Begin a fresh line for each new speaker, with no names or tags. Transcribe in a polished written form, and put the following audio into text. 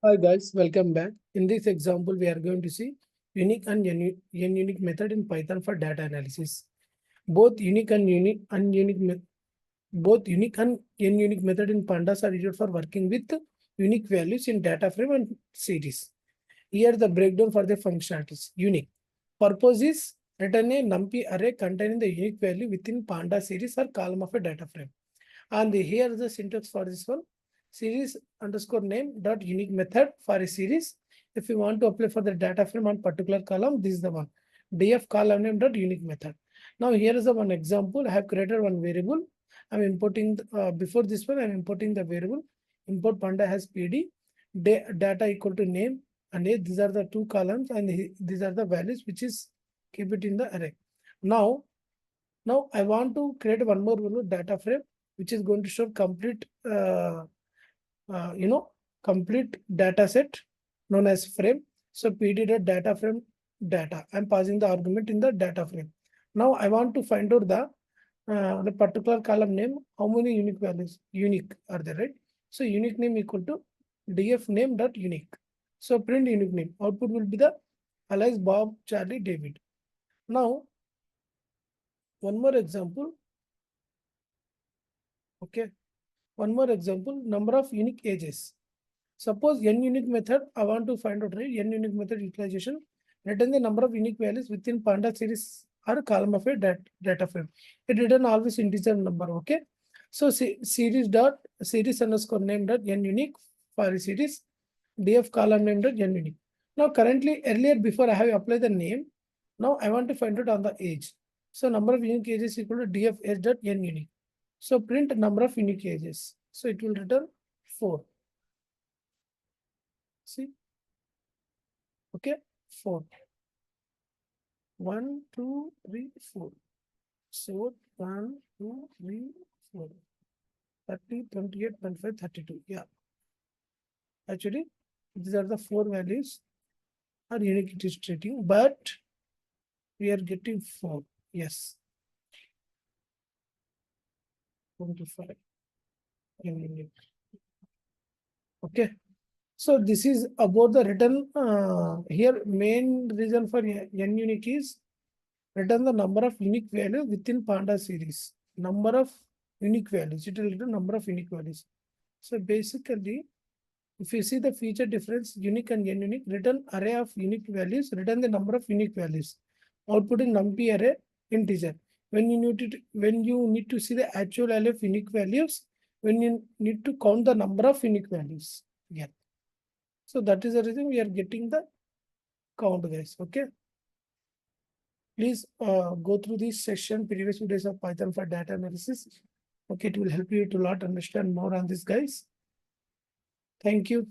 Hi guys, welcome back. In this example, we are going to see unique and ununique method in Python for data analysis. Both unique and ununique method in pandas are used for working with unique values in data frame and series. Here the breakdown for the functionalities. Unique purpose is return a numpy array containing the unique value within panda series or column of a data frame. And here is the syntax for this one. Series underscore name dot unique method for a series. If you want to apply for the data frame on particular column, this is the one. Df column name dot unique method. Now here is the one example. I have created one variable. I'm importing before this one. I'm importing the variable. Import panda has pd data equal to name and age. These are the two columns and these are the values which is keep it in the array. Now I want to create one more value data frame which is going to show complete complete data set known as frame. So pd data frame data. I'm passing the argument in the data frame. Now I want to find out the particular column name, how many unique values unique are there, right? So unique name equal to df name dot unique. So print unique name. Output will be the Alice, Bob, Charlie, David. Now one more example. Okay. One more example, number of unique ages. Suppose n unique method, I want to find out, right? N unique method utilization, return the number of unique values within panda series or column of a data frame. It return always integer number, okay? So series underscore name dot n unique for a series, df column name dot n unique. Now currently earlier before I have applied the name, now I want to find out on the age. So number of unique ages equal to df age dot n unique. So print number of unique ages. So it will return 4. See, okay, 4. 1, 2, 3, 4. So 1, 2, 3, 4. 30, 28, 25, 32. Yeah. Actually, these are the 4 values are unique it is treating, but we are getting 4. Yes. 25. Unique. Okay. So this is about the return. Here main reason for n unique is return the number of unique values within panda series. Number of unique values. It will return number of unique values. So basically, if you see the feature difference, unique and n-unique, return array of unique values, return the number of unique values. Output in numpy array integer. When you need to see the actual array of unique values, when you need to count the number of unique values. Yeah. So that is the reason we are getting the count, guys. Okay. Please go through this session, previous videos of Python for data analysis. Okay, it will help you to lot understand more on this, guys. Thank you.